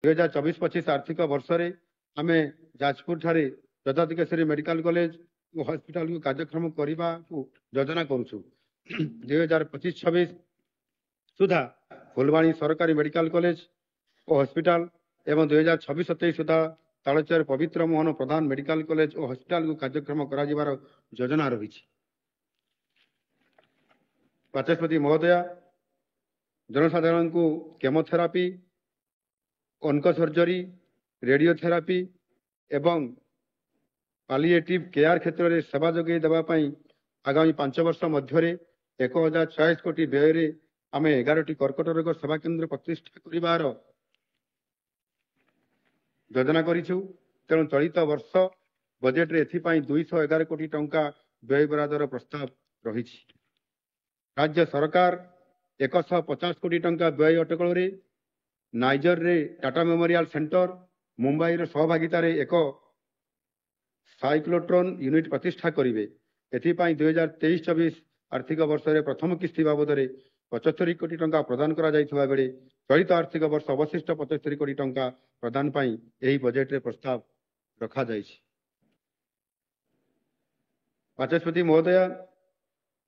2024-25 आर्थिक वर्ष रे आमे जाजपुर ठारे दत्तात्रेय मेडिकल कॉलेज और हॉस्पिटल को कार्यक्रम करने को योजना करूँ। 2025-26 सुधा फुलवाणी सरकारी मेडिकल कॉलेज और हॉस्पिटल एवं 2026-27 सुधा तालचेर पवित्र मोहन प्रधान मेडिकल कॉलेज और हॉस्पिटल को कार्यक्रम कर योजना रही। बाचस्पति महोदय, जनसाधारण को केमोथेरापी, ऑन्को सर्जरी, रेडियोथेरापी एवं पालिएटिव केयर क्षेत्र में सेवा जोगे देवाई आगामी 5 वर्ष मध्य 1046 कोटी व्यय आम 11टी कर्कट रोग सेवा केन्द्र प्रतिष्ठा कर योजना करूँ। तेणु चलित वर्ष बजेट रे 211 कोटी टंका व्यय बरादर प्रस्ताव रही। राज्य सरकार 150 कोटी टंका व्यय अटकल रे नाइजर रे टाटा मेमोरियल सेंटर, मुंबई रो सहभागितार एक साइक्लोट्रॉन यूनिट प्रतिष्ठा करेंगे। एथिपाई 2023-24 आर्थिक वर्ष रे प्रथम किस्ती बाबद 75 कोटी टंका प्रदान करा जायथिबा बेले चलित आर्थिक वर्ष अवशिष्ट 75 कोटी टंका प्रदान पाई एही बजेट रे प्रस्ताव रखा जायछि। बाचस्पति महोदय,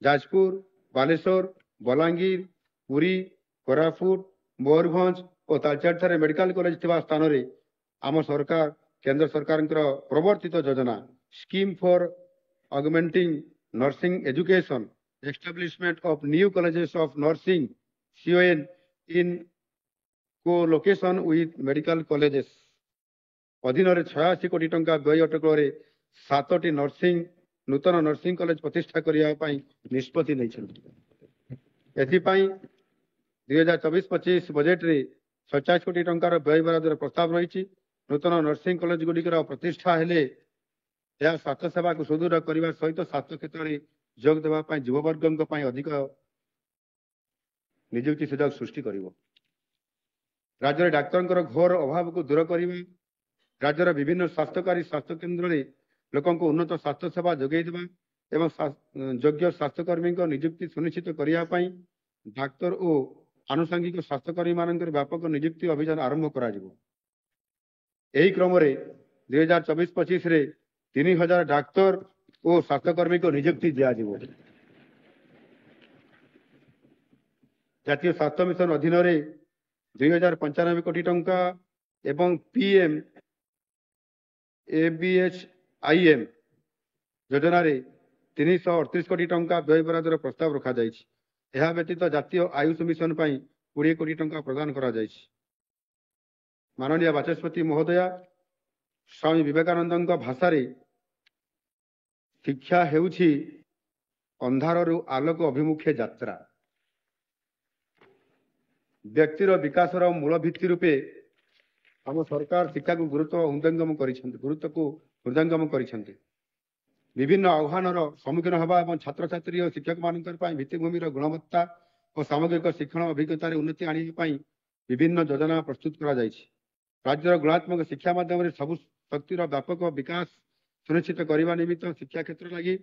जाजपुर, बालेश्वर, बलांगीर, पुरी, कोरापुट, मयूरभंज और तालचेर ठारे मेडिकल कॉलेज थिबा स्थान रे आम सरकार केंद्र सरकार प्रवर्तित योजना scheme for augmenting nursing education establishment of new colleges of nursing CON in co-location with medical colleges अधीन 86 कोटी टंका व्यय अटकल 7टी नूतन नर्सिंग कॉलेज प्रतिष्ठा करने निष्पत्ति नहीं। 2024-25 बजेट रे 57 कोटी टंकार व्यय बरादर प्रस्ताव रही। नूतन नर्सिंग कॉलेज गुड़िकर प्रतिष्ठा हेले यह स्वास्थ्य सेवा को सुदृढ़ करने सहित स्वास्थ्य क्षेत्र में जोग देवाई युववर्ग अधिक नियुक्ति सुजोग सृष्टि कर राज्य डाक्तर घोर अभाव को दूर करने, राज्यर विभिन्न स्वास्थ्यकारी स्वास्थ्य केन्द्र में लोकों को उन्नत स्वास्थ्य सेवा जोगे देवा एवं योग्य स्वास्थ्यकर्मी नियुक्ति सुनिश्चित करने डाक्तर और आनुषंगिक स्वास्थ्यकर्मी मान व्यापक नियुक्ति अभियान आरंभ कर क्रम 2024-25 रे 3000 डाक्तर और स्वास्थ्यकर्मी को नियुक्ति दिया। जातीय स्वास्थ्य मिशन अधीन 2095 कोटी टंका एवं PM ABHIM योजना रे 338 कोटी टंका व्यय बरादर प्रस्ताव रखा जायछि। यह व्यतीत जातीय आयुष मिशन 20 कोटी टंका प्रदान करा जायछि। माननीय बाचस्पति महोदय, स्वामी विवेकानंद भाषा रे शिक्षा हेउछि अंधारु आलोक अभिमुखे यात्रा। व्यक्तिर विकासर मूल भित्ति रूपे आम सरकार शिक्षा को गुरुत्व को हृदयंगम करिसेंति। विभिन्न आह्वानर सम्मुखीन हवा और छात्र छात्री और शिक्षक मान भित्तिभूमिर गुणवत्ता और सामग्रिक शिक्षण अभिज्ञतार उन्नति आने विभिन्न योजना प्रस्तुत करा जायछि। राज्यर गुणात्मक शिक्षा माध्यम सबु शक्तिर व्यापक विकास सुनिश्चित करने निमित्त शिक्षा क्षेत्र लगी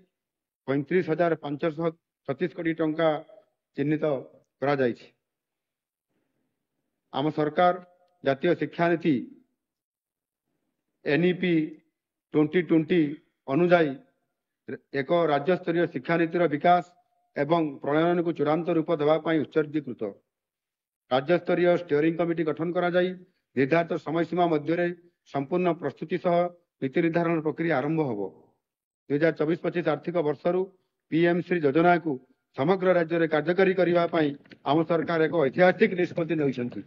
35,536 कोटी टंका चिन्हित करा जायछि। आम सरकार जातीय शिक्षा नीति NEP 2020 अनुजाई एक राज्य स्तरीय शिक्षा नीतिर विकास एवं प्रणयन को चूड़ांत रूप देवाई उत्सर्गीकृत राज्य स्तरीय स्टीयरिंग कमिटी गठन करा जाई निर्धारित समय सीमा मध्य संपूर्ण प्रस्तुति सह नीति निर्धारण प्रक्रिया आरंभ होब। 2024-25 आर्थिक वर्षरु PM श्री योजना को समग्र राज्य में कार्यकारी करने आम सरकार एक ऐतिहासिक निष्पत्ति नहीं।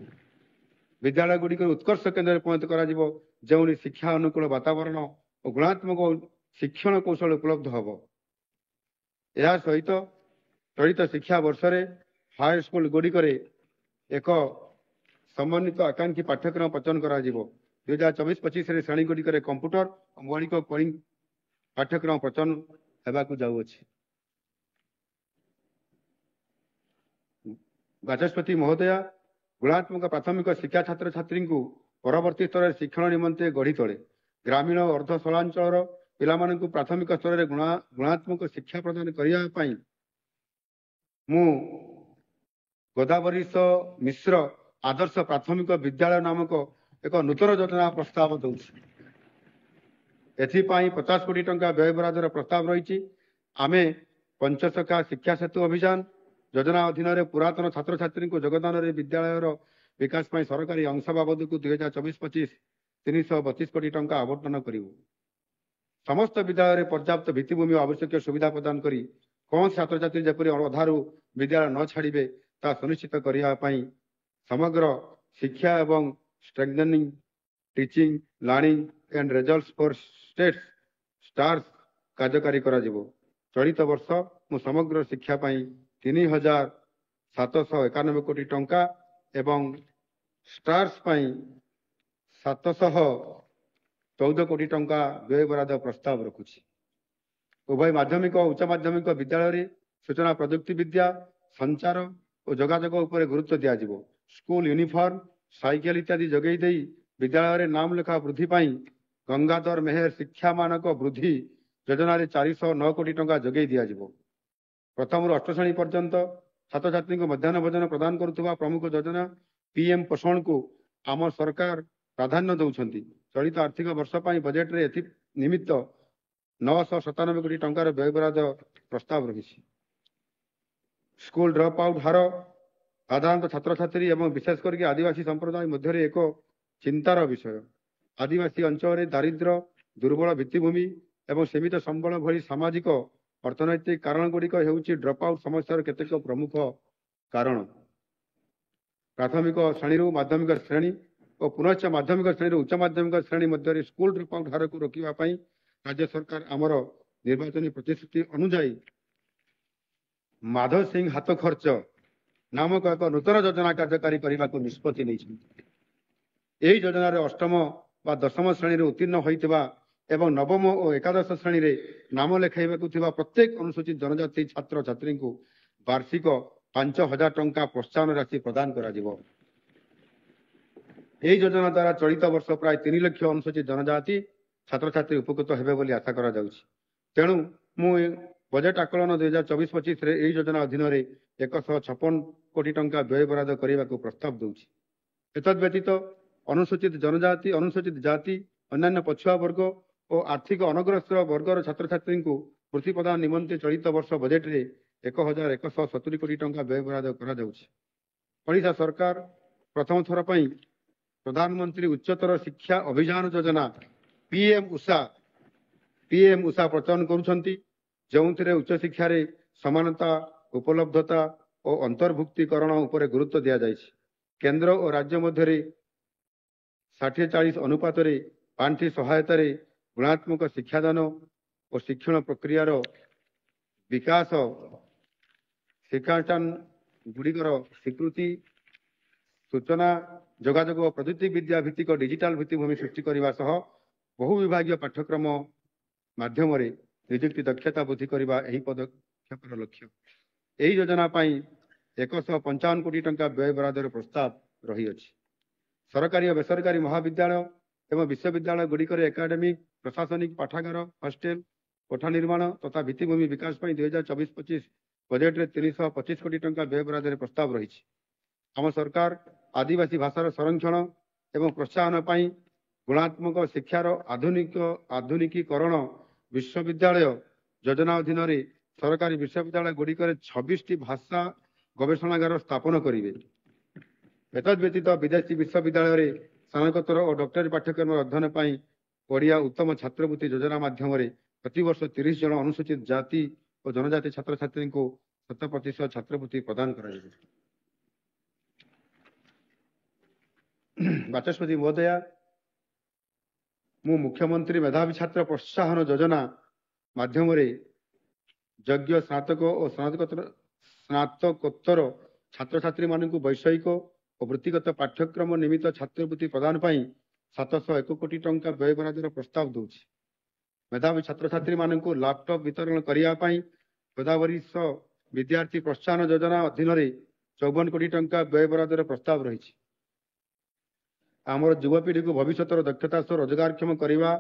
विद्यालय गुड़िक उत्कर्ष केन्द्र परिणत कर शिक्षा अनुकूल वातावरण और गुणात्मक शिक्षण कौशल उपलब्ध होब। यह सहित चलित शिक्षा वर्ष रे हाई स्कूल गुड़िक एक समन्वित आकांक्षी पाठ्यक्रम प्रचलन करा 2024-25 श्रेणी गुड़िक कंप्यूटर और मौलिक कोडिंग पाठ्यक्रम प्रचलन होगाकू जाउअछि। बाचस्पति महोदय, गुणात्मक प्राथमिक शिक्षा छात्र छात्री को परवर्ती स्तर शिक्षण निमंते गढ़ी तोले ग्रामीण और अर्धशहरांचल पिलामान को प्राथमिक स्तर में गुणात्मक शिक्षा प्रदान करने मु गोदावरीश मिश्र आदर्श प्राथमिक विद्यालय नामक ଏକ ନୂତନ ଯୋଜନା ପ୍ରସ୍ତାବ ଦେଉଛି। ଏଥିପାଇଁ 50 କୋଟି ଟଙ୍କା ବ୍ୟୟବରାଦର ପ୍ରସ୍ତାବ ରହିଛି। ଆମେ ପଞ୍ଚସଖା ଶିକ୍ଷା ସେତୁ ଅଭିଯାନ ଯୋଜନା ଅଧୀନରେ ପୁରାତନ ଛାତ୍ରଛାତ୍ରୀଙ୍କୁ ଯୋଗଦାନରେ ବିଦ୍ୟାଳୟର ବିକାଶ ପାଇଁ ସରକାରୀ ଅଂଶ ବାବଦକୁ 2024-25 332 କୋଟି ଟଙ୍କା ଆବଣ୍ଟନ କରିବୁ। ସମସ୍ତ ବିଦ୍ୟାଳୟରେ ପର୍ଯ୍ୟାପ୍ତ ଭିତ୍ତିଭୂମି ଓ ଆବଶ୍ୟକୀୟ ସୁବିଧା ପ୍ରଦାନ କରି କୌଣସି ଛାତ୍ରଛାତ୍ରୀ ଯେପରି ଅଧାରୁ ବିଦ୍ୟାଳୟ ନ ଛାଡ଼ିବେ ତାହା ସୁନିଶ୍ଚିତ କରିବା ପାଇଁ ସମଗ୍ର ଶିକ୍ଷା ଏବଂ strengthening teaching learning and results for STARS କାର୍ଯ୍ୟକାରୀ କରାଯିବ। ଚଳିତ ବର୍ଷ ମୁଁ ସମଗ୍ର ଶିକ୍ଷା ପାଇଁ 3,791 କୋଟି ଟଙ୍କା ଏବଂ ଷ୍ଟାର୍ସ ପାଇଁ 714 କୋଟି ଟଙ୍କା ବ୍ୟୟବରାଦ ପ୍ରସ୍ତାବ ରଖୁଛି। ଉଭୟ ମାଧ୍ୟମିକ ଓ ଉଚ୍ଚ ମାଧ୍ୟମିକ ବିଦ୍ୟାଳୟରେ ସୂଚନା ପ୍ରଯୁକ୍ତି ବିଦ୍ୟା ସଞ୍ଚାର ଓ ଯୋଗାଯୋଗ ଉପରେ ଗୁରୁତ୍ୱ ଦିଆଯିବ। ସ୍କୁଲ ୟୁନିଫର୍ମ ସାଇକେଲ ଇତ୍ୟାଦି ଯୋଗାଇ ଦେଇ ବିଦ୍ୟାଳୟରେ ନାମ ଲେଖା ବୃଦ୍ଧି ପାଇଁ ଗଙ୍ଗାଧର ମେହେର ଶିକ୍ଷା ମାନକ ବୃଦ୍ଧି ଯୋଜନାରେ 409 କୋଟି ଟଙ୍କା ଯୋଗାଇ ଦିଆଯିବ। ପ୍ରଥମରୁ 8ମ ଶ୍ରେଣୀ ପର୍ଯ୍ୟନ୍ତ ଛାତ୍ରଛାତ୍ରୀଙ୍କୁ ମଧ୍ୟାହ୍ନ ଭୋଜନ ପ୍ରଦାନ କରୁଥିବା ପ୍ରମୁଖ ଯୋଜନା PM ପୋଷଣକୁ ଆମ ସରକାର ପ୍ରାଧାନ୍ୟ ଦେଉଛନ୍ତି। ଚଳିତ ଆର୍ଥିକ ବର୍ଷ ପାଇଁ ବଜେଟରେ ଏଥି ନିମିତ୍ତ 997 କୋଟି ଟଙ୍କାର ବ୍ୟୟବରାଦ ପ୍ରସ୍ତାବ ରହିଛି। ସ୍କୁଲ ଡ୍ରପ୍ ଆଉଟ୍ ହାର ସାଧାରଣତଃ ଛାତ୍ରଛାତ୍ରୀ ଏବଂ ବିଶେଷ କରି ଆଦିବାସୀ ସମ୍ପ୍ରଦାୟ ମଧ୍ୟରେ ଏକ ଚିନ୍ତାର ବିଷୟ। ଆଦିବାସୀ ଅଞ୍ଚଳରେ ଦାରିଦ୍ର୍ୟ ଦୁର୍ବଳ ଭିତ୍ତିଭୂମି ଏବଂ ସୀମିତ ସମ୍ବଳ ଭଳି ସାମାଜିକ ଅର୍ଥନୈତିକ କାରଣଗୁଡ଼ିକ ହେଉଛି ଡ୍ରପ୍ ଆଉଟ୍ ସମସ୍ୟାର କେତେକ ପ୍ରମୁଖ କାରଣ। ପ୍ରାଥମିକ ଶ୍ରେଣୀରୁ ମାଧ୍ୟମିକ ଶ୍ରେଣୀ ଓ ପୁନଶ୍ଚ ମାଧ୍ୟମିକ ଶ୍ରେଣୀରୁ ଉଚ୍ଚ ମାଧ୍ୟମିକ ଶ୍ରେଣୀ ମଧ୍ୟରେ ସ୍କୁଲ ଡ୍ରପ୍ ଆଉଟ୍ ହାରକୁ ରୋକିବା ପାଇଁ ରାଜ୍ୟ ସରକାର ଆମର ନିର୍ବାଚନୀ ପ୍ରତିଶ୍ରୁତି ଅନୁଯାୟୀ ମାଧବ ସିଂ ହାତ ଖର୍ଚ୍ଚ ନାମକ ଏକ ନୂତନ ଯୋଜନା କାର୍ଯ୍ୟକାରୀ କରିବାକୁ ନିଷ୍ପତ୍ତି ନେଇଛନ୍ତି। ଏହି ଯୋଜନାରେ 8ମ ବା 10ମ ଶ୍ରେଣୀରେ ଉତ୍ତୀର୍ଣ୍ଣ ହୋଇଥିବା ଏବଂ 9ମ ଓ ଏକାଦଶ ଶ୍ରେଣୀରେ ନାମ ଲେଖାଇବାକୁ ଥିବା ପ୍ରତ୍ୟେକ ଅନୁସୂଚିତ ଜନଜାତି ଛାତ୍ରଛାତ୍ରୀଙ୍କୁ ବାର୍ଷିକ 5,000 ଟଙ୍କା ପ୍ରୋତ୍ସାହନ ରାଶି ପ୍ରଦାନ କରାଯିବ। ଏହି ଯୋଜନା ଦ୍ୱାରା ଚଳିତ ବର୍ଷ ପ୍ରାୟ 3 ଲକ୍ଷ ଅନୁସୂଚିତ ଜନଜାତି ଛାତ୍ରଛାତ୍ରୀ ଉପକୃତ ହେବେ ବୋଲି ଆଶା କରାଯାଉଛି। ତେଣୁ ମୁଁ ବଜେଟ୍ ଆକଳନ 2024-25ରେ ଏହି ଯୋଜନା ଅଧୀନରେ 156 କୋଟି ଟଙ୍କା ବ୍ୟୟବରାଦ କରିବାକୁ ପ୍ରସ୍ତାବ ଦେଉଛି। ଏତଦ୍‌ବ୍ୟତୀତ ଅନୁସୂଚିତ ଜନଜାତି ଅନୁସୂଚିତ ଜାତି ଅନ୍ୟାନ୍ୟ ପଛୁଆ ବର୍ଗ ଓ ଆର୍ଥିକ ଅନଗ୍ରସର ବର୍ଗର ଛାତ୍ରଛାତ୍ରୀଙ୍କୁ ବୃତ୍ତି ପ୍ରଦାନ ନିମନ୍ତେ ଚଳିତ ବର୍ଷ ବଜେଟରେ 1,170 କୋଟି ଟଙ୍କା ବ୍ୟୟବରାଦ କରାଯାଉଛି। ଓଡ଼ିଶା ସରକାର ପ୍ରଥମ ଥର ପାଇଁ ପ୍ରଧାନମନ୍ତ୍ରୀ ଉଚ୍ଚତର ଶିକ୍ଷା ଅଭିଯାନ ଯୋଜନା PM ଉଷା ପ୍ରଚଳନ କରୁଛନ୍ତି, ଯେଉଁଥିରେ ଉଚ୍ଚଶିକ୍ଷାରେ ସମାନତା ଉପଲବ୍ଧତା ଓ ଅନ୍ତର୍ଭୁକ୍ତିକରଣ ଉପରେ ଗୁରୁତ୍ୱ ଦିଆଯାଇଛି। କେନ୍ଦ୍ର ଓ ରାଜ୍ୟ ମଧ୍ୟରେ 60-40 ଅନୁପାତରେ ପାଣ୍ଠି ସହାୟତାରେ ଗୁଣାତ୍ମକ ଶିକ୍ଷାଦାନ ଓ ଶିକ୍ଷଣ ପ୍ରକ୍ରିୟାର ବିକାଶ ଶିକ୍ଷାନୁଷ୍ଠାନ ଗୁଡ଼ିକର ସ୍ୱୀକୃତି ସୂଚନା ଯୋଗାଯୋଗ ଓ ପ୍ରଯୁକ୍ତି ବିଦ୍ୟା ଭିତ୍ତିକ ଡିଜିଟାଲ ଭିତ୍ତିଭୂମି ସୃଷ୍ଟି କରିବା ସହ ବହୁ ବିଭାଗୀୟ ପାଠ୍ୟକ୍ରମ ମାଧ୍ୟମରେ ନିଯୁକ୍ତି ଦକ୍ଷତା ବୃଦ୍ଧି କରିବା ଏହି ପଦକ୍ଷେପର ଲକ୍ଷ୍ୟ। ଏହି ଯୋଜନା ପାଇଁ 155 କୋଟି ଟଙ୍କା ବ୍ୟୟବରାଦର ପ୍ରସ୍ତାବ ରହିଅଛି। ସରକାରୀ ଓ ବେସରକାରୀ ମହାବିଦ୍ୟାଳୟ ଏବଂ ବିଶ୍ୱବିଦ୍ୟାଳୟ ଗୁଡ଼ିକରେ ଏକାଡେମିକ୍ ପ୍ରଶାସନିକ ପାଠାଗାର ହଷ୍ଟେଲ କୋଠା ନିର୍ମାଣ ତଥା ଭିତ୍ତିଭୂମି ବିକାଶ ପାଇଁ 2024-25 ବଜେଟରେ 325 କୋଟି ଟଙ୍କା ବ୍ୟୟବରାଦରେ ପ୍ରସ୍ତାବ ରହିଛି। ଆମ ସରକାର ଆଦିବାସୀ ଭାଷାର ସଂରକ୍ଷଣ ଏବଂ ପ୍ରୋତ୍ସାହନ ପାଇଁ ଗୁଣାତ୍ମକ ଶିକ୍ଷାର ଆଧୁନିକୀକରଣ ବିଶ୍ୱବିଦ୍ୟାଳୟ ଯୋଜନା ଅଧୀନରେ ସରକାରୀ ବିଶ୍ୱବିଦ୍ୟାଳୟ ଗୁଡ଼ିକରେ 26ଟି ଭାଷା ଗବେଷଣାଗାର ସ୍ଥାପନ କରିବେ। ଏତଦ୍‌ବ୍ୟତୀତ ବିଦେଶୀ ବିଶ୍ୱବିଦ୍ୟାଳୟରେ ସ୍ନାତକୋତ୍ତର ଓ ଡକ୍ଟରୀ ପାଠ୍ୟକ୍ରମ ଅଧ୍ୟୟନ ପାଇଁ ଓଡ଼ିଆ ଉତ୍ତମ ଛାତ୍ରବୃତ୍ତି ଯୋଜନା ମାଧ୍ୟମରେ ପ୍ରତିବର୍ଷ 30 ଜଣ ଅନୁସୂଚିତ ଜାତି ଓ ଜନଜାତି ଛାତ୍ରଛାତ୍ରୀଙ୍କୁ 7% ଛାତ୍ରବୃତ୍ତି ପ୍ରଦାନ କରାଯିବ। ବାଚସ୍ପତି ମହୋଦୟା, ମୁଁ ମୁଖ୍ୟମନ୍ତ୍ରୀ ମେଧାବୀ ଛାତ୍ର ପ୍ରୋତ୍ସାହନ ଯୋଜନା ମାଧ୍ୟମରେ ଯୋଗ୍ୟ ସ୍ନାତକ ଓ ସ୍ନାତକୋତ୍ତର ଛାତ୍ରଛାତ୍ରୀମାନଙ୍କୁ ବୈଷୟିକ ଓ ବୃତ୍ତିଗତ ପାଠ୍ୟକ୍ରମ ନିମିତ୍ତ ଛାତ୍ରବୃତ୍ତି ପ୍ରଦାନ ପାଇଁ 701 କୋଟି ଟଙ୍କା ବ୍ୟୟବରାଦର ପ୍ରସ୍ତାବ ଦେଉଛି। ମେଧାବୀ ଛାତ୍ରଛାତ୍ରୀମାନଙ୍କୁ ଲାପଟପ୍ ବିତରଣ କରିବା ପାଇଁ ଗୋଦାବରୀଶ ବିଦ୍ୟାର୍ଥୀ ପ୍ରୋତ୍ସାହନ ଯୋଜନା ଅଧୀନରେ 54 କୋଟି ଟଙ୍କା ବ୍ୟୟବରାଦର ପ୍ରସ୍ତାବ ରହିଛି। ଆମର ଯୁବପିଢ଼ିକୁ ଭବିଷ୍ୟତର ଦକ୍ଷତା ସହ ରୋଜଗାରକ୍ଷମ କରିବା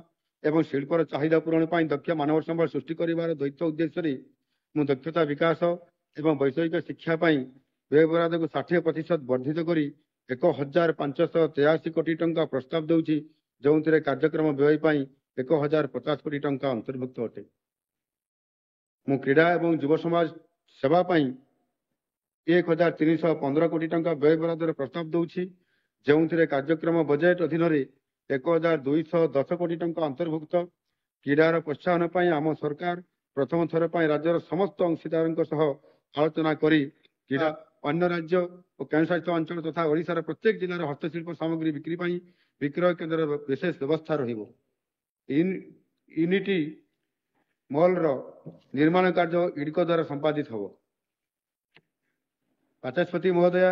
ଏବଂ ଶିଳ୍ପର ଚାହିଦା ପୂରଣ ପାଇଁ ଦକ୍ଷ ମାନବ ସମ୍ବଳ ସୃଷ୍ଟି କରିବାର ଦ୍ୱୈତ ଉଦ୍ଦେଶ୍ୟରେ ମୁଁ ଦକ୍ଷତା ବିକାଶ ଏବଂ ବୈଷୟିକ ଶିକ୍ଷା ପାଇଁ ବ୍ୟୟବରାଦକୁ 60% ବର୍ଦ୍ଧିତ କରି 1,583 କୋଟି ଟଙ୍କା ପ୍ରସ୍ତାବ ଦେଉଛି, ଯେଉଁଥିରେ କାର୍ଯ୍ୟକ୍ରମ ବ୍ୟୟ ପାଇଁ 1,050 କୋଟି ଟଙ୍କା ଅନ୍ତର୍ଭୁକ୍ତ ଅଟେ। ମୁଁ କ୍ରୀଡ଼ା ଏବଂ ଯୁବ ସମାଜ ସେବା ପାଇଁ 1,315 କୋଟି ଟଙ୍କା ବ୍ୟୟ ବରାଦର ପ୍ରସ୍ତାବ ଦେଉଛି, ଯେଉଁଥିରେ କାର୍ଯ୍ୟକ୍ରମ ବଜେଟ୍ ଅଧୀନରେ 1,210 କୋଟି ଟଙ୍କା ଅନ୍ତର୍ଭୁକ୍ତ। କ୍ରୀଡ଼ାର ପ୍ରୋତ୍ସାହନ ପାଇଁ ଆମ ସରକାର ପ୍ରଥମ ଥର ପାଇଁ ରାଜ୍ୟର ସମସ୍ତ ଅଂଶୀଦାରଙ୍କ ସହ ଆଲୋଚନା କରି କ୍ରୀଡ଼ା ଅନ୍ୟ ରାଜ୍ୟ ଓ କେନ୍ଦ୍ରଶାସିତ ଅଞ୍ଚଳ ତଥା ଓଡ଼ିଶାର ପ୍ରତ୍ୟେକ ଜିଲ୍ଲାର ହସ୍ତଶିଳ୍ପ ସାମଗ୍ରୀ ବିକ୍ରି ପାଇଁ ବିକ୍ରୟ କେନ୍ଦ୍ରର ବିଶେଷ ବ୍ୟବସ୍ଥା ରହିବ। ୟୁନିଟି ମଲ୍ର ନିର୍ମାଣ କାର୍ଯ୍ୟ ଇଡ୍କୋ ଦ୍ୱାରା ସମ୍ପାଦିତ ହେବ। ବାଚସ୍ପତି ମହୋଦୟା,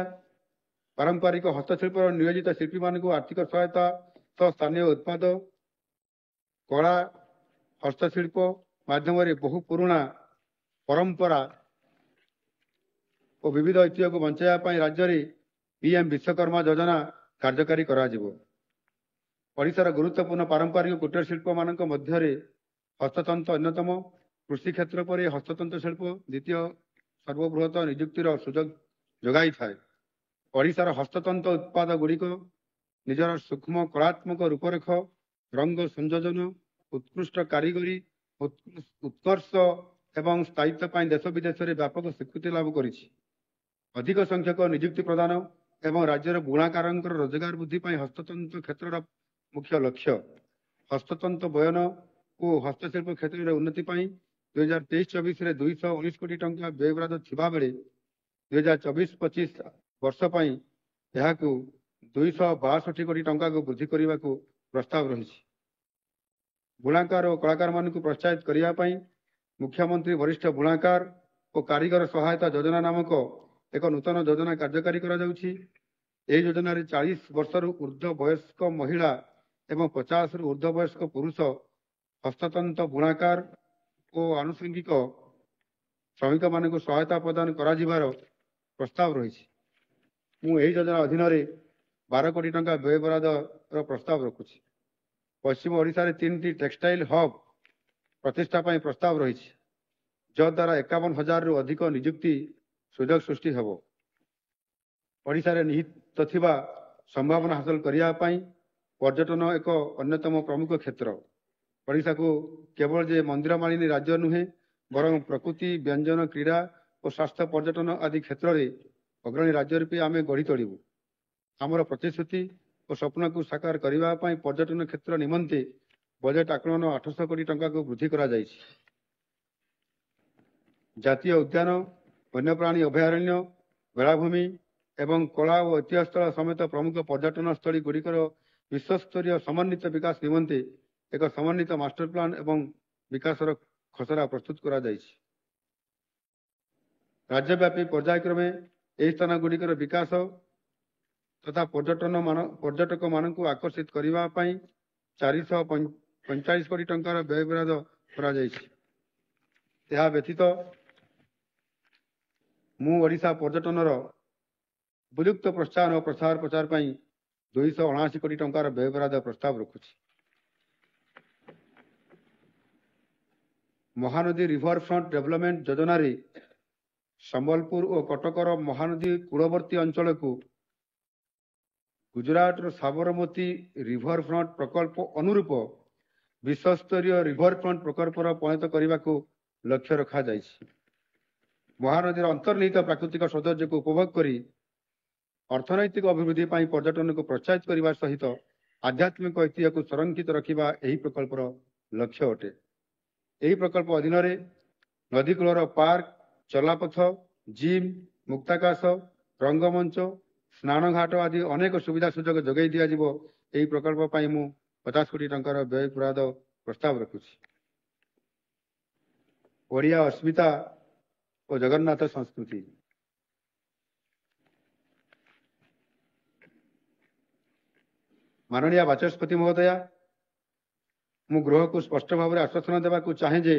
ପାରମ୍ପରିକ ହସ୍ତଶିଳ୍ପର ନିୟୋଜିତ ଶିଳ୍ପୀମାନଙ୍କୁ ଆର୍ଥିକ ସହାୟତା ସହ ସ୍ଥାନୀୟ ଉତ୍ପାଦ, କଳା, ହସ୍ତଶିଳ୍ପ ମାଧ୍ୟମରେ ବହୁ ପୁରୁଣା ପରମ୍ପରା ଓ ବିବିଧ ଐତିହ୍ୟକୁ ବଞ୍ଚାଇବା ପାଇଁ ରାଜ୍ୟରେ PM ବିଶ୍ୱକର୍ମା ଯୋଜନା କାର୍ଯ୍ୟକାରୀ କରାଯିବ। ଓଡ଼ିଶାର ଗୁରୁତ୍ୱପୂର୍ଣ୍ଣ ପାରମ୍ପରିକ କୁଟୀର ଶିଳ୍ପମାନଙ୍କ ମଧ୍ୟରେ ହସ୍ତତନ୍ତ ଅନ୍ୟତମ। କୃଷି କ୍ଷେତ୍ର ପରେ ହସ୍ତତନ୍ତ ଶିଳ୍ପ ଦ୍ୱିତୀୟ ସର୍ବବୃହତ ନିଯୁକ୍ତିର ସୁଯୋଗ ଯୋଗାଇଥାଏ। ଓଡ଼ିଶାର ହସ୍ତତନ୍ତ ଉତ୍ପାଦ ଗୁଡ଼ିକ ନିଜର ସୂକ୍ଷ୍ମ କଳାତ୍ମକ ରୂପରେଖ, ରଙ୍ଗ ସଂଯୋଜନ, ଉତ୍କୃଷ୍ଟ କାରିଗରୀ, ଉତ୍କର୍ଷ ଏବଂ ସ୍ଥାୟିତ୍ୱ ପାଇଁ ଦେଶ ବିଦେଶରେ ବ୍ୟାପକ ସ୍ୱୀକୃତି ଲାଭ କରିଛି। ଅଧିକ ସଂଖ୍ୟକ ନିଯୁକ୍ତି ପ୍ରଦାନ ଏବଂ ରାଜ୍ୟର ବୁଣାକାରଙ୍କର ରୋଜଗାର ବୃଦ୍ଧି ପାଇଁ ହସ୍ତତନ୍ତ କ୍ଷେତ୍ରର ମୁଖ୍ୟ ଲକ୍ଷ୍ୟ। ହସ୍ତତନ୍ତ ବୟନ ଓ ହସ୍ତଶିଳ୍ପ କ୍ଷେତ୍ରରେ ଉନ୍ନତି ପାଇଁ 2023-24ରେ 219 କୋଟି ଟଙ୍କା ବ୍ୟୟବରାଦ ଥିବାବେଳେ 2024-25 ବର୍ଷ ପାଇଁ ଏହାକୁ 262 କୋଟି ଟଙ୍କାକୁ ବୃଦ୍ଧି କରିବାକୁ ପ୍ରସ୍ତାବ ରହିଛି। ବୁଣାକାର ଓ କଳାକାରମାନଙ୍କୁ ପ୍ରୋତ୍ସାହିତ କରିବା ପାଇଁ ମୁଖ୍ୟମନ୍ତ୍ରୀ ବରିଷ୍ଠ ବୁଣାକାର ଓ କାରିଗର ସହାୟତା ଯୋଜନା ନାମକ ଏକ ନୂତନ ଯୋଜନା କାର୍ଯ୍ୟକାରୀ କରାଯାଉଛି। ଏହି ଯୋଜନାରେ 40 ବର୍ଷରୁ ଉର୍ଦ୍ଧ୍ୱ ବୟସ୍କ ମହିଳା ଏବଂ 50ରୁ ଉର୍ଦ୍ଧ୍ୱ ବୟସ୍କ ପୁରୁଷ ହସ୍ତତନ୍ତ ବୁଣାକାର ଓ ଆନୁଷଙ୍ଗିକ ଶ୍ରମିକମାନଙ୍କୁ ସହାୟତା ପ୍ରଦାନ କରାଯିବାର ପ୍ରସ୍ତାବ ରହିଛି। ମୁଁ ଏହି ଯୋଜନା ଅଧୀନରେ 12 କୋଟି ଟଙ୍କା ବ୍ୟୟବରାଦର ପ୍ରସ୍ତାବ ରଖୁଛି। ପଶ୍ଚିମ ଓଡ଼ିଶାରେ 3ଟି ଟେକ୍ସଟାଇଲ ହବ୍ ପ୍ରତିଷ୍ଠା ପାଇଁ ପ୍ରସ୍ତାବ ରହିଛି, ଯଦ୍ୱାରା 51,000ରୁ ଅଧିକ ନିଯୁକ୍ତି ସୁଯୋଗ ସୃଷ୍ଟି ହେବ। ଓଡ଼ିଶାରେ ନିହିତ ଥିବା ସମ୍ଭାବନା ହାସଲ କରିବା ପାଇଁ ପର୍ଯ୍ୟଟନ ଏକ ଅନ୍ୟତମ ପ୍ରମୁଖ କ୍ଷେତ୍ର। ଓଡ଼ିଶାକୁ କେବଳ ଯେ ମନ୍ଦିର ମାଳିନୀ ରାଜ୍ୟ ନୁହେଁ, ବରଂ ପ୍ରକୃତି, ବ୍ୟଞ୍ଜନ, କ୍ରୀଡ଼ା ଓ ସ୍ୱାସ୍ଥ୍ୟ ପର୍ଯ୍ୟଟନ ଆଦି କ୍ଷେତ୍ରରେ ଅଗ୍ରଣୀ ରାଜ୍ୟ ରୂପେ ଆମେ ଗଢ଼ି ତୋଳିବୁ। ଆମର ପ୍ରତିଶ୍ରୁତି ଓ ସ୍ୱପ୍ନକୁ ସାକାର କରିବା ପାଇଁ ପର୍ଯ୍ୟଟନ କ୍ଷେତ୍ର ନିମନ୍ତେ ବଜେଟ୍ ଆକଳନ 800 କୋଟି ଟଙ୍କାକୁ ବୃଦ୍ଧି କରାଯାଇଛି। ଜାତୀୟ ଉଦ୍ୟାନ, ବନ୍ୟପ୍ରାଣୀ ଅଭୟାରଣ୍ୟ, ବେଳାଭୂମି ଏବଂ କଳା ଓ ଐତିହ୍ୟସ୍ଥଳ ସମେତ ପ୍ରମୁଖ ପର୍ଯ୍ୟଟନ ସ୍ଥଳୀ ଗୁଡ଼ିକର ବିଶ୍ୱସ୍ତରୀୟ ସମନ୍ୱିତ ବିକାଶ ନିମନ୍ତେ ଏକ ସମନ୍ୱିତ ମାଷ୍ଟର ପ୍ଲାନ୍ ଏବଂ ବିକାଶର ଖସଡ଼ା ପ୍ରସ୍ତୁତ କରାଯାଇଛି। ରାଜ୍ୟବ୍ୟାପୀ ପର୍ଯ୍ୟାୟକ୍ରମେ ଏହି ସ୍ଥାନ ଗୁଡ଼ିକର ବିକାଶ ତଥା ପର୍ଯ୍ୟଟକମାନଙ୍କୁ ଆକର୍ଷିତ କରିବା ପାଇଁ 445 କୋଟି ଟଙ୍କାର ବ୍ୟୟବରାଦ କରାଯାଇଛି। ଏହା ବ୍ୟତୀତ ମୁଁ ଓଡ଼ିଶା ପର୍ଯ୍ୟଟନର ଉପଯୁକ୍ତ ପ୍ରୋତ୍ସାହନ ଓ ପ୍ରଚାର ପାଇଁ 279 କୋଟି ଟଙ୍କାର ବ୍ୟୟବରାଦ ପ୍ରସ୍ତାବ ରଖୁଛି। ମହାନଦୀ ରିଭର ଫ୍ରଣ୍ଟ ଡେଭଲପମେଣ୍ଟ ଯୋଜନାରେ ସମ୍ବଲପୁର ଓ କଟକର ମହାନଦୀ କୂଳବର୍ତ୍ତୀ ଅଞ୍ଚଳକୁ ଗୁଜରାଟର ସାବରମତୀ ରିଭର ଫ୍ରଣ୍ଟ ପ୍ରକଳ୍ପ ଅନୁରୂପ ବିଶ୍ୱସ୍ତରୀୟ ରିଭର ଫ୍ରଣ୍ଟ ପ୍ରକଳ୍ପର ପରିଣତ କରିବାକୁ ଲକ୍ଷ୍ୟ ରଖାଯାଇଛି। ମହାନଦୀର ଅନ୍ତର୍ନିହିତ ପ୍ରାକୃତିକ ସୌନ୍ଦର୍ଯ୍ୟକୁ ଉପଭୋଗ କରି ଅର୍ଥନୈତିକ ଅଭିବୃଦ୍ଧି ପାଇଁ ପର୍ଯ୍ୟଟନକୁ ପ୍ରୋତ୍ସାହିତ କରିବା ସହିତ ଆଧ୍ୟାତ୍ମିକ ଐତିହ୍ୟକୁ ସଂରକ୍ଷିତ ରଖିବା ଏହି ପ୍ରକଳ୍ପର ଲକ୍ଷ୍ୟ ଅଟେ। ଏହି ପ୍ରକଳ୍ପ ଅଧୀନରେ ନଦୀ କୂଳର ପାର୍କ, ଚଲାପଥ, ଜିମ୍, ମୁକ୍ତାକାଶ, ରଙ୍ଗମଞ୍ଚ, ସ୍ନାନଘାଟ ଆଦି ଅନେକ ସୁବିଧା ସୁଯୋଗ ଯୋଗାଇ ଦିଆଯିବ। ଏହି ପ୍ରକଳ୍ପ ପାଇଁ ମୁଁ 50 କୋଟି ଟଙ୍କାର ବ୍ୟୟବରାଦ ପ୍ରସ୍ତାବ ରଖୁଛି। ଓଡ଼ିଆ ଅସ୍ମିତା ଓ ଜଗନ୍ନାଥ ସଂସ୍କୃତି। ମାନନୀୟ ବାଚସ୍ପତି ମହୋଦୟା, ମୁଁ ଗୃହକୁ ସ୍ପଷ୍ଟ ଭାବରେ ଆଶ୍ୱାସନା ଦେବାକୁ ଚାହେଁ ଯେ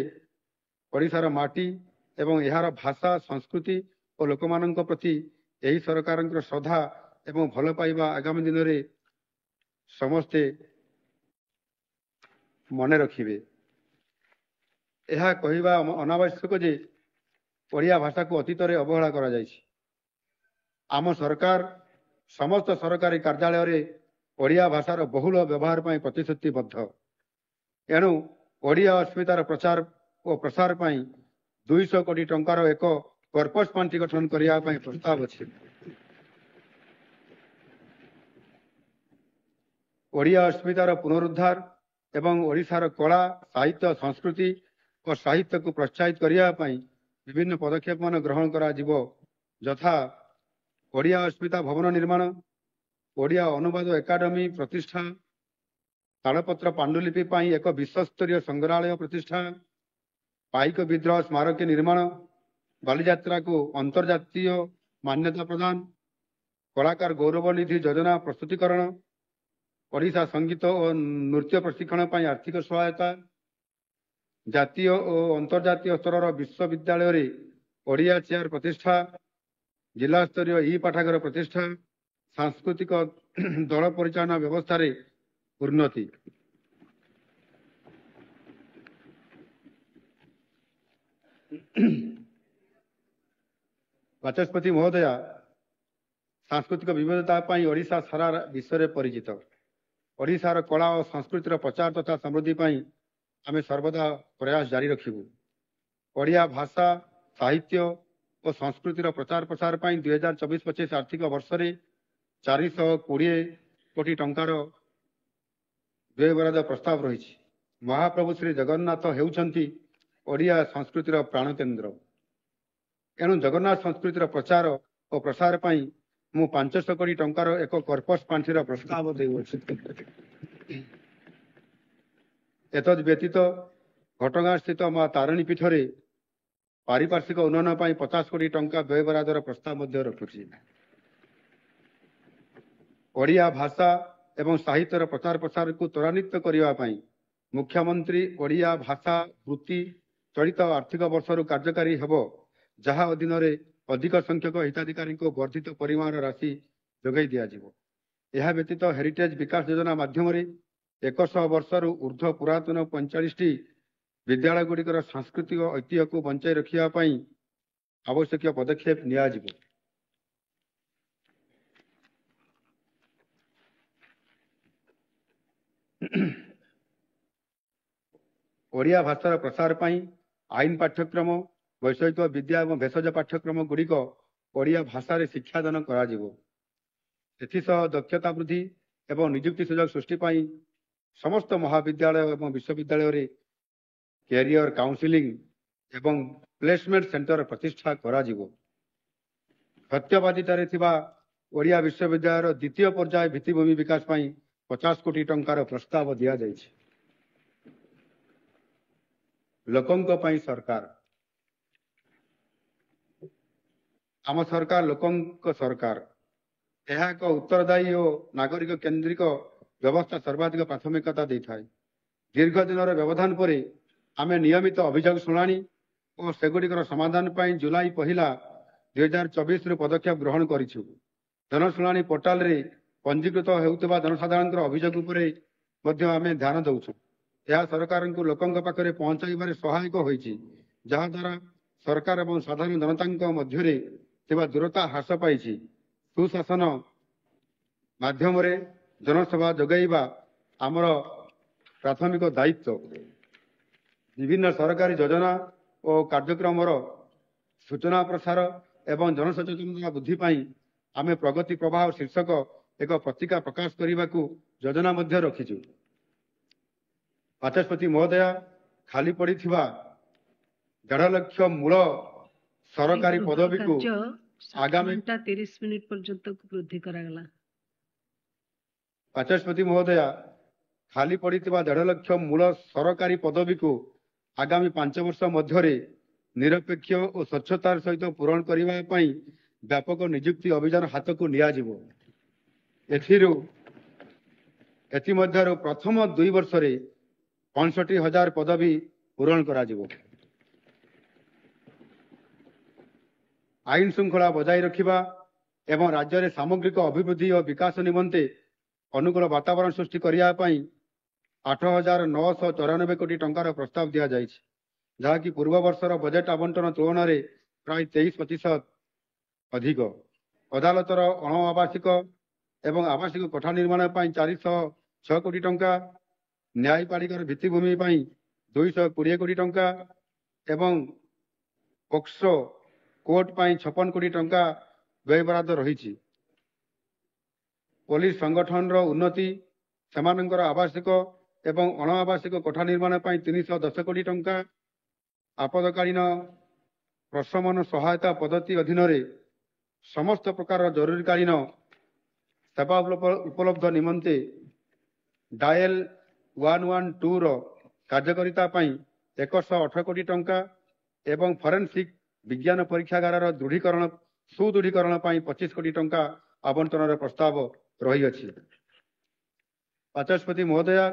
ଓଡ଼ିଶାର ମାଟି ଏବଂ ଏହାର ଭାଷା, ସଂସ୍କୃତି ଓ ଲୋକମାନଙ୍କ ପ୍ରତି ଏହି ସରକାରଙ୍କର ଶ୍ରଦ୍ଧା ଏବଂ ଭଲ ପାଇବା ଆଗାମୀ ଦିନରେ ସମସ୍ତେ ମନେ ରଖିବେ। ଏହା କହିବା ଅନାବଶ୍ୟକ ଯେ ଓଡ଼ିଆ ଭାଷାକୁ ଅତୀତରେ ଅବହେଳା କରାଯାଇଛି। ଆମ ସରକାର समस्त सरकारी कार्यालय ओडिया भाषार बहुल व्यवहार पर प्रतिश्रुतिबद्ध। एणु ओडिया अस्मितार प्रचार और प्रसार पर 200 कोटी टंकार एक कर्पस पांठी गठन करने प्रस्ताव अच्छे। ओडिया अस्मितार पुनरुद्धार एवं ओडिशार कला साहित्य संस्कृति और साहित्य को प्रोत्साहित करने विभिन्न पदक्षेप मान ग्रहण करा जिवो, यथा ओडिया अस्मिता भवन निर्माण, ओडिया अनुवाद एकाडेमी प्रतिष्ठा, तालपत्र पांडुलिपि एक विश्वस्तरीय संग्रहालय प्रतिष्ठा, पाइक विद्रोह स्मारक निर्माण, बालीजात्रा को अंतर्जातीय मान्यता प्रदान, कलाकार गौरव निधि योजना प्रस्तुतिकरण, ओडिशा संगीत और नृत्य प्रशिक्षण पर आर्थिक सहायता, जातीय और अंतर्जातीय स्तर विश्वविद्यालय ओडिया चेयर प्रतिष्ठा, जिला स्तरीय ई पाठागार प्रतिष्ठा, सांस्कृतिक दल परिचालन व्यवस्था रे उन्नति। वाचस्पति महोदय, सांस्कृतिक विविधता ओडिशा सारा विश्व में परिचित। ओडिशार कला और संस्कृतिर प्रचार तथा समृद्धि आम सर्वदा प्रयास जारी रखिबू। ओडिया भाषा साहित्य और संस्कृतिर प्रचार प्रसार 2024-25 आर्थिक वर्ष में 420 कोटी टंकार व्यय बराद प्रस्ताव रही। महाप्रभु श्री जगन्नाथ हेउछंती ओडिया संस्कृतिर प्राण केन्द्र। एणु जगन्नाथ संस्कृतिर प्रचार और प्रसार मु 500 कोटी टंकार एक कर्पस पांठीर प्रस्ताव देउछि। एतद व्यतीत घटगां स्थित मां तारिणी पीठ रे पारिपार्श्विक उन्नयन 50 कोटी टंका व्यय बरादर प्रस्ताव रखुछि। ओडिया भाषा एवं साहित्यर प्रचार प्रसार को त्वरान्वित करने मुख्यमंत्री ओडिया भाषा वृत्ति चलित आर्थिक वर्ष कार्यकारी हेबो, जहा अधीन अधिक संख्यक हिताधिकारी को वर्धित परिमाण राशि जोगाई दियाजिवो। यह व्यतीत हेरिटेज विकास योजना माध्यम 100 वर्ष ऊर्ध्व पुरातन 45 विद्यालय गुड़िकर सांस्कृतिक ऐतिह्य को बंचाई रखा आवश्यक पदक्षेप नियाजिवो। ओडिया भाषार प्रसार आईन पाठ्यक्रम, वैषयिक विद्या और भेषज पाठ्यक्रम गुड़िक ओडिया भाषा रे शिक्षादान कराजिवो। एथिसह दक्षता वृद्धि एवं नियुक्ति सुजोग सृष्टि समस्त महाविद्यालय एवं विश्वविद्यालय रे कैरियर काउंसिलिंग एवं प्लेसमेंट सेंटर प्रतिष्ठा कराजिवो। सत्यवादिता रे थिबा ओडिया विश्वविद्यालय द्वितीय पर्याय भित्तिभूमि विकास 50 कोटी टंकार प्रस्ताव दिया जायछि। लोकंक पई सरकार, आम सरकार लोकंक सरकार। यह एक उत्तरदायी और नागरिक केन्द्रिक व्यवस्था सर्वाधिक प्राथमिकता दे थाए। दीर्घ दिन व्यवधान पर आम नियमित अभियोग शुणाणी और सेगुड़िकर समाधान जुलाई 1 2024 पदक्षेप ग्रहण करिछु। जनशुणाणी पोर्टाल रे पंजीकृत हेउतबा जनसाधारण अभियोग उपर आम ध्यान दउछु। यह सरकार को लोकंक पाखरे पहुंचाइबारे सहायक होइछि, जहा द्वारा सरकार एवं साधारण जनता मध्य दूरता ह्रास पाई। सुशासन माध्यम जनसेवा जोगाइबा आमर प्राथमिक दायित्व। विभिन्न सरकारी योजना और कार्यक्रम सूचना प्रसार एवं जनसचेतनता वृद्धि आम प्रगति प्रवाह शीर्षक एक पत्रिका प्रकाश करने को योजना मध्य रखिछु। वाचस्पति महोदय, खाली पड़ी 1.5 लाख मूल सरकारी पदवी को आगामी 30 मिनिट पर्यंत वृद्धि करागला। वाचस्पति महोदय, खाली पड़ी 1.5 लाख मूल सरकारी पदवी को आगामी 5 वर्ष मध्य निरपेक्ष और स्वच्छतार सहित पूरण करने व्यापक नियुक्ति अभियान हाथ को नियाजिवो। एथिमध्यरु प्रथम 2 वर्ष 65,000 पदवी पूरण कराजिवो। आईन श्रृंखला बजाय रखिबा एवं राज्य में सामग्रिक अभिवृद्धि और विकास निमंते अनुकूल वातावरण सृष्टि करिया पई 8,994 कोटी टंकार प्रस्ताव दिया जायछि, जहाँकि पूर्व वर्षर बजेट आवंटन तुलन में प्राय 23% अधिक। अदालतर अणआवासिक ଏବଂ ଆବାସିକ କୋଠା ନିର୍ମାଣ ପାଇଁ 406 କୋଟି ଟଙ୍କା, ନ୍ୟାୟପାଳିକାର ଭିତ୍ତିଭୂମି ପାଇଁ 220 କୋଟି ଟଙ୍କା ଏବଂ ପୋକ୍ସୋ କୋର୍ଟ ପାଇଁ 56 କୋଟି ଟଙ୍କା ବ୍ୟୟବରାଦ ରହିଛି। ପୋଲିସ ସଂଗଠନର ଉନ୍ନତି, ସେମାନଙ୍କର ଆବାସିକ ଏବଂ ଅଣଆବାସିକ କୋଠା ନିର୍ମାଣ ପାଇଁ 310 କୋଟି ଟଙ୍କା, ଆପଦକାଳୀନ ପ୍ରଶମନ ସହାୟତା ପଦ୍ଧତି ଅଧୀନରେ ସମସ୍ତ ପ୍ରକାର ଜରୁରୀକାଳୀନ ସେବା ଉପଲବ୍ଧ ନିମନ୍ତେ ଡାଏଲ 112ର କାର୍ଯ୍ୟକାରିତା ପାଇଁ 118 କୋଟି ଟଙ୍କା ଏବଂ ଫରେନସିକ୍ ବିଜ୍ଞାନ ପରୀକ୍ଷାଗାରର ସୁଦୃଢ଼ୀକରଣ ପାଇଁ 25 କୋଟି ଟଙ୍କା ଆବଣ୍ଟନର ପ୍ରସ୍ତାବ ରହିଅଛି। ବାଚସ୍ପତି ମହୋଦୟା,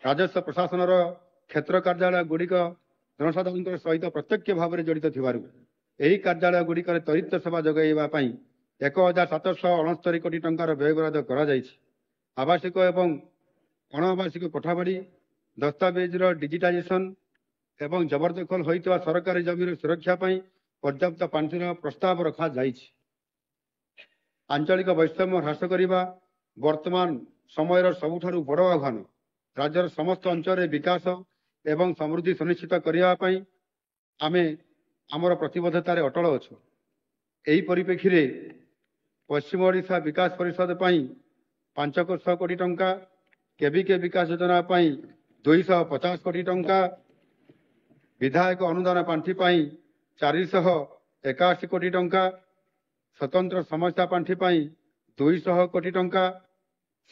ରାଜସ୍ୱ ପ୍ରଶାସନର କ୍ଷେତ୍ର କାର୍ଯ୍ୟାଳୟ ଗୁଡ଼ିକ ଜନସାଧାରଣଙ୍କ ସହିତ ପ୍ରତ୍ୟକ୍ଷ ଭାବରେ ଜଡ଼ିତ ଥିବାରୁ ଏହି କାର୍ଯ୍ୟାଳୟ ଗୁଡ଼ିକରେ ତ୍ୱରିତ ସେବା ଯୋଗାଇବା ପାଇଁ 1769 କୋଟି ଟଙ୍କାର ବ୍ୟୟବରାଦ କରାଯାଇଛି। ଆବାସିକ ଏବଂ ଅଣଆବାସିକ କୋଠାବାଡ଼ି, ଦସ୍ତାବେଜର ଡିଜିଟାଇଜେସନ ଏବଂ ଜବରଦଖଲ ହୋଇଥିବା ସରକାରୀ ଜମିର ସୁରକ୍ଷା ପାଇଁ ପର୍ଯ୍ୟାପ୍ତ ପାଣ୍ଠିର ପ୍ରସ୍ତାବ ରଖାଯାଇଛି। ଆଞ୍ଚଳିକ ବୈଷମ୍ୟ ହ୍ରାସ କରିବା ବର୍ତ୍ତମାନ ସମୟର ସବୁଠାରୁ ବଡ଼ ଆହ୍ୱାନ। ରାଜ୍ୟର ସମସ୍ତ ଅଞ୍ଚଳରେ ବିକାଶ ଏବଂ ସମୃଦ୍ଧି ସୁନିଶ୍ଚିତ କରିବା ପାଇଁ ଆମେ ଆମର ପ୍ରତିବଦ୍ଧତାରେ ଅଟଳ ଅଛୁ। ଏହି ପରିପ୍ରେକ୍ଷୀରେ ପଶ୍ଚିମ ଓଡ଼ିଶା ବିକାଶ ପରିଷଦ ପାଇଁ 500 କୋଟି ଟଙ୍କା, କେବିକେ ବିକାଶ ଯୋଜନା ପାଇଁ 250 କୋଟି ଟଙ୍କା, ବିଧାୟକ ଅନୁଦାନ ପାଣ୍ଠି ପାଇଁ 481 କୋଟି ଟଙ୍କା, ସ୍ୱତନ୍ତ୍ର ସମସ୍ୟା ପାଣ୍ଠି ପାଇଁ 200 କୋଟି ଟଙ୍କା,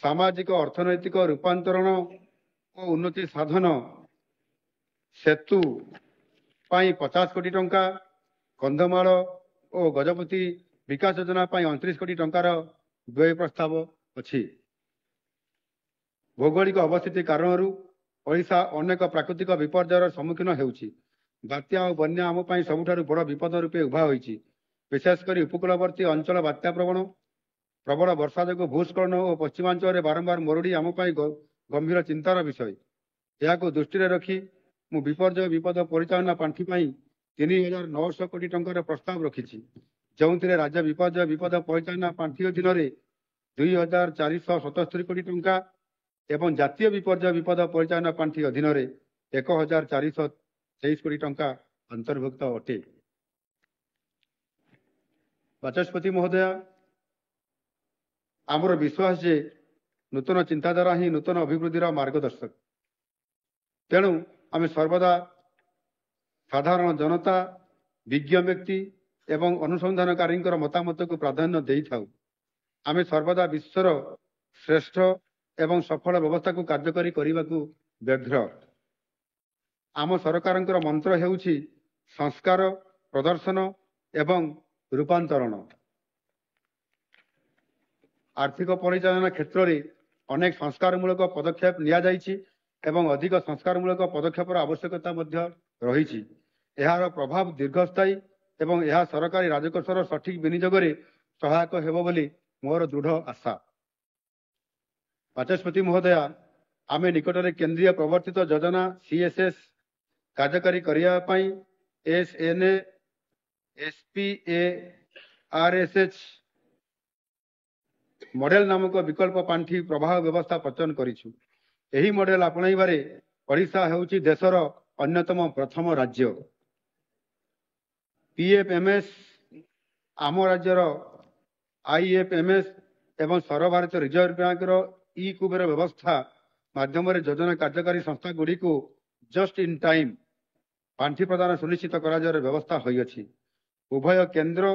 ସାମାଜିକ ଅର୍ଥନୈତିକ ରୂପାନ୍ତରଣ ଓ ଉନ୍ନତି ସାଧନ ସେତୁ ପାଇଁ 50 କୋଟି ଟଙ୍କା, କନ୍ଧମାଳ ଓ ଗଜପତି ବିକାଶ ଯୋଜନା ପାଇଁ 29 କୋଟି ଟଙ୍କାର ବ୍ୟୟ ପ୍ରସ୍ତାବ ଅଛି। ଭୌଗୋଳିକ ଅବସ୍ଥିତି କାରଣରୁ ଓଡ଼ିଶା ଅନେକ ପ୍ରାକୃତିକ ବିପର୍ଯ୍ୟୟର ସମ୍ମୁଖୀନ ହେଉଛି। ବାତ୍ୟା ଓ ବନ୍ୟା ଆମ ପାଇଁ ସବୁଠାରୁ ବଡ଼ ବିପଦ ରୂପେ ଉଭା ହୋଇଛି। ବିଶେଷ କରି ଉପକୂଳବର୍ତ୍ତୀ ଅଞ୍ଚଳ ବାତ୍ୟା ପ୍ରବଳ ବର୍ଷା ଯୋଗୁଁ ଭୂସ୍ଖଳନ ଓ ପଶ୍ଚିମାଞ୍ଚଳରେ ବାରମ୍ବାର ମରୁଡ଼ି ଆମ ପାଇଁ ଗମ୍ଭୀର ଚିନ୍ତାର ବିଷୟ। ଏହାକୁ ଦୃଷ୍ଟିରେ ରଖି ମୁଁ ବିପର୍ଯ୍ୟୟ ବିପଦ ପରିଚାଳନା ପାଣ୍ଠି ପାଇଁ 3900 କୋଟି ଟଙ୍କାର ପ୍ରସ୍ତାବ ରଖିଛି, ଯେଉଁଥିରେ ରାଜ୍ୟ ବିପର୍ଯ୍ୟୟ ବିପଦ ପରିଚାଳନା ପାଣ୍ଠି ଅଧୀନରେ 2477 କୋଟି ଟଙ୍କା ଏବଂ ଜାତୀୟ ବିପର୍ଯ୍ୟୟ ବିପଦ ପରିଚାଳନା ପାଣ୍ଠି ଅଧୀନରେ 1423 କୋଟି ଟଙ୍କା ଅନ୍ତର୍ଭୁକ୍ତ ଅଟେ। ବାଚସ୍ପତି ମହୋଦୟା, ଆମର ବିଶ୍ୱାସ ଯେ ନୂତନ ଚିନ୍ତାଧାରା ହିଁ ନୂତନ ଅଭିବୃଦ୍ଧିର ମାର୍ଗଦର୍ଶକ। ତେଣୁ ଆମେ ସର୍ବଦା ସାଧାରଣ ଜନତା, ବିଜ୍ଞ ବ୍ୟକ୍ତି ଏବଂ ଅନୁସନ୍ଧାନକାରୀଙ୍କର ମତାମତକୁ ପ୍ରାଧାନ୍ୟ ଦେଇଥାଉ। ଆମେ ସର୍ବଦା ବିଶ୍ୱର ଶ୍ରେଷ୍ଠ ଏବଂ ସଫଳ ବ୍ୟବସ୍ଥାକୁ କାର୍ଯ୍ୟକାରୀ କରିବାକୁ ବ୍ୟଗ୍ର। ଆମ ସରକାରଙ୍କର ମନ୍ତ୍ର ହେଉଛି ସଂସ୍କାର, ପ୍ରଦର୍ଶନ ଏବଂ ରୂପାନ୍ତରଣ। ଆର୍ଥିକ ପରିଚାଳନା କ୍ଷେତ୍ରରେ ଅନେକ ସଂସ୍କାରମୂଳକ ପଦକ୍ଷେପ ନିଆଯାଇଛି ଏବଂ ଅଧିକ ସଂସ୍କାରମୂଳକ ପଦକ୍ଷେପର ଆବଶ୍ୟକତା ମଧ୍ୟ ରହିଛି। ଏହାର ପ୍ରଭାବ ଦୀର୍ଘସ୍ଥାୟୀ ଏବଂ ଏହା ସରକାରୀ ରାଜକୋଷର ସଠିକ ବିନିଯୋଗରେ ସହାୟକ ହେବ ବୋଲି ମୋର ଦୃଢ଼ ଆଶା। ବାଚସ୍ପତି ମହୋଦୟା, ଆମେ ନିକଟରେ କେନ୍ଦ୍ରୀୟ ପ୍ରବର୍ତ୍ତିତ ଯୋଜନା CSS କାର୍ଯ୍ୟକାରୀ କରିବା ପାଇଁ SNA SPARSH ମଡେଲ ନାମକ ବିକଳ୍ପ ପାଣ୍ଠି ପ୍ରବାହ ବ୍ୟବସ୍ଥା ପ୍ରଚଳନ କରିଛୁ। ଏହି ମଡେଲ ଆପଣାଇବାରେ ଓଡ଼ିଶା ହେଉଛି ଦେଶର ଅନ୍ୟତମ ପ୍ରଥମ ରାଜ୍ୟ। PFMS ଆମ ରାଜ୍ୟର IFMS ଏବଂ ସର୍ବଭାରତୀୟ ରିଜର୍ଭ ବ୍ୟାଙ୍କର ଇ-କୁବେର ବ୍ୟବସ୍ଥା ମାଧ୍ୟମରେ ଯୋଜନା କାର୍ଯ୍ୟକାରୀ ସଂସ୍ଥାଗୁଡ଼ିକୁ ଜଷ୍ଟ ଇନ୍ ଟାଇମ୍ ପାଣ୍ଠି ପ୍ରଦାନ ସୁନିଶ୍ଚିତ କରାଯିବାର ବ୍ୟବସ୍ଥା ହୋଇଅଛି। ଉଭୟ କେନ୍ଦ୍ର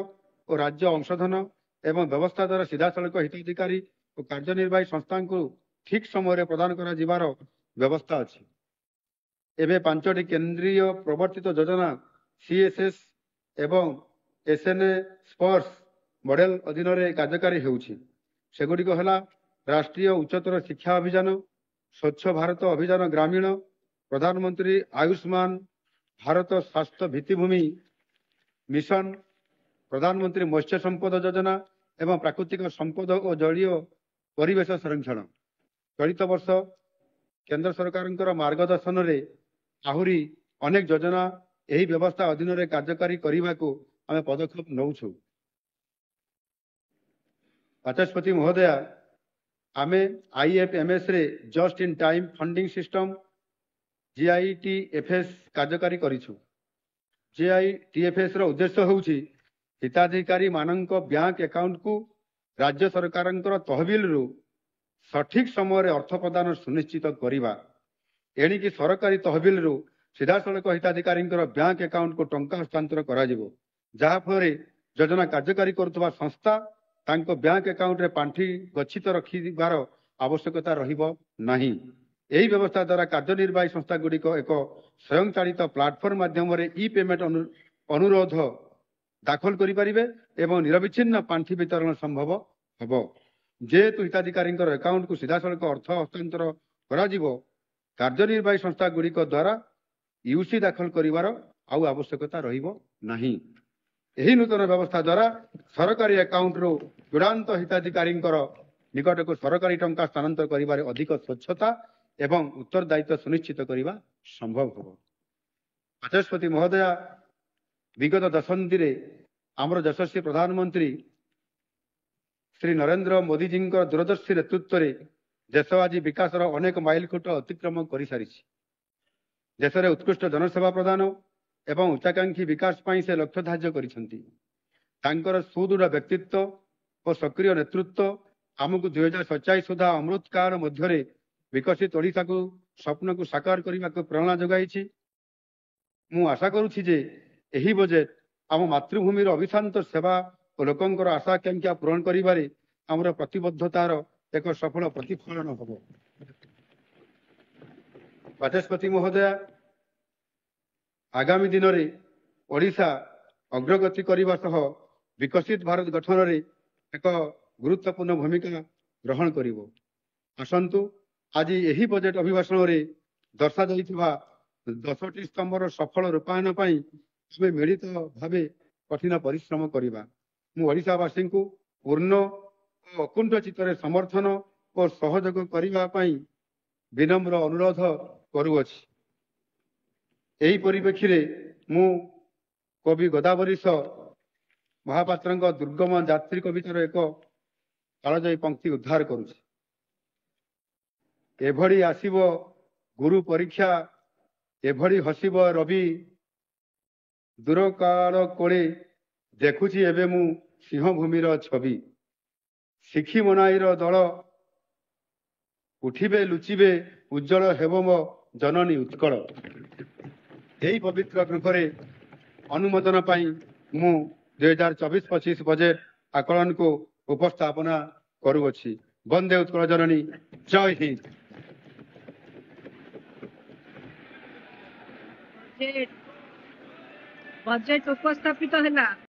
ଓ ରାଜ୍ୟ ଅଂଶଧନ ଏବଂ ବ୍ୟବସ୍ଥା ଦ୍ୱାରା ସିଧାସଳଖ ହିତାଧିକାରୀ ଓ କାର୍ଯ୍ୟନିର୍ବାହୀ ସଂସ୍ଥାଙ୍କୁ ଠିକ୍ ସମୟରେ ପ୍ରଦାନ କରାଯିବାର ବ୍ୟବସ୍ଥା ଅଛି। ଏବେ 5ଟି କେନ୍ଦ୍ରୀୟ ପ୍ରବର୍ତ୍ତିତ ଯୋଜନା CSS ଏବଂ SNA ସ୍ପର୍ଶ ମଡେଲ ଅଧୀନରେ କାର୍ଯ୍ୟକାରୀ ହେଉଛି। ସେଗୁଡ଼ିକ ହେଲା ରାଷ୍ଟ୍ରୀୟ ଉଚ୍ଚତର ଶିକ୍ଷା ଅଭିଯାନ, ସ୍ୱଚ୍ଛ ଭାରତ ଅଭିଯାନ ଗ୍ରାମୀଣ, ପ୍ରଧାନମନ୍ତ୍ରୀ ଆୟୁଷ୍ମାନ ଭାରତ ସ୍ୱାସ୍ଥ୍ୟ ଭିତ୍ତିଭୂମି ମିଶନ, ପ୍ରଧାନମନ୍ତ୍ରୀ ମତ୍ସ୍ୟ ସମ୍ପଦ ଯୋଜନା ଏବଂ ପ୍ରାକୃତିକ ସମ୍ପଦ ଓ ଜଳୀୟ ପରିବେଶ ସଂରକ୍ଷଣ। ଚଳିତ ବର୍ଷ କେନ୍ଦ୍ର ସରକାରଙ୍କର ମାର୍ଗଦର୍ଶନରେ ଆହୁରି ଅନେକ ଯୋଜନା ଏହି ବ୍ୟବସ୍ଥା ଅଧୀନରେ କାର୍ଯ୍ୟକାରୀ କରିବାକୁ ଆମେ ପଦକ୍ଷେପ ନେଉଛୁ। ବାଚସ୍ପତି ମହୋଦୟା, आमे आईएफएमएस रे just in time funding system JITFS कार्यकारी करिछु। जीआईटीएफएस रो उद्देश्य होउछि हिताधिकारी मानक बैंक अकाउंट को राज्य सरकारंकर तहबिल रु सठिक समय अर्थ प्रदान सुनिश्चित करिबा। एणिकी सरकारी तहबिल रु सीधासलख हिताधिकारी बैंक अकाउंट को टंका हस्तांतर करा जिवो, जहा फଳରେ योजना कार्यकारी करुवा संस्था तांको बैंक अकाउंट रे पांठी गच्छित रखिबार आवश्यकता रहिबो नाही। एही व्यवस्था द्वारा कार्यनिर्वाही संस्था गुड़िक एक स्वयंचालित प्लाटफर्म माध्यम ई पेमेंट अनुरोध दाखल करिपारिबे एवं निरविच्छिन्न पांठी वितरण संभव हबो। जेहेतु हिताधिकारी अकाउंट को सीधासलख अर्थ हस्तांतर करा जिवो, कार्यनिर्वाही संस्था गुड़िक द्वारा यूसी दाखल करिवार आउ आवश्यकता रहिबो नाही। एही नूतन व्यवस्था द्वारा सरकारी अकाउंट रो चूड़ांत हिताधिकारी निकट को सरकारी टंका स्थानांतर करिबारे अधिक स्वच्छता एवं उत्तरदायित्व सुनिश्चित करिबा संभव हबो। बाचस्पति महोदय, विगत दशंधि रे आमर यशस्वी प्रधानमंत्री श्री नरेंद्र मोदी जी दूरदर्शी नेतृत्व रे देश आज विकास अनेक माइलखुंट अतिक्रम कर सारी। देश में उत्कृष्ट जनसेवा प्रदान एवं उच्चाकांक्षी विकास पाई से लक्ष्य धार्य कर सुदृढ़ व्यक्तित्व और सक्रिय नेतृत्व आमको 2047 सुधा अमृत काल मध्य विकसित ओडिशा को स्वप्न को साकार करने को प्रेरणा जोगाई। मु आशा करुछि जे एही बजेट आम मातृभूमि अभिशांत सेवा और लोकंकर आशा आकांक्षा पूरण करिबारे आमर प्रतिबद्धतार एक सफल प्रतिफलन हबो। बाचस्पति महोदय, आगामी दिन में ओडिशा अग्रगति करने सह विकसित भारत गठन में एक गुरुत्वपूर्ण भूमिका ग्रहण करिवो। आसंतु आज यही बजेट अभिभाषण में दर्शा जाइथिबा 10टी स्तंभर सफल रूपायन पाई आमे मिलित भावे कठिन परिश्रम करिबा। मु ओडिशावासी को पूर्ण और अकुंठ चित्तरे समर्थन और सहयोग करिबा पाई विनम्र अनुरोध करुअछि। एही परिप्रेक्षी रे मु कवि गोदावरीश महापात्र दुर्गम यात्री कवितार एक कालजयी पंक्ति उद्धार करुछि। एभଳି आसीब गुरु परीक्षा, एभଳି हसीब रवि, दूर काल कोले देखुछि एबे मु सिंहभूमिर छवि। शिखी मनाईर दल उठिबे लुचिबे, उज्जवल हेब मो जननी उत्कल। यही पवित्र ग्रंथरे अनुमोदन पाई मु 2024-25 बजेट आकलन को उपस्थापना करुअछि। वंदे उत्कल जननी, जय हिंद। बजेट उपस्थापित है।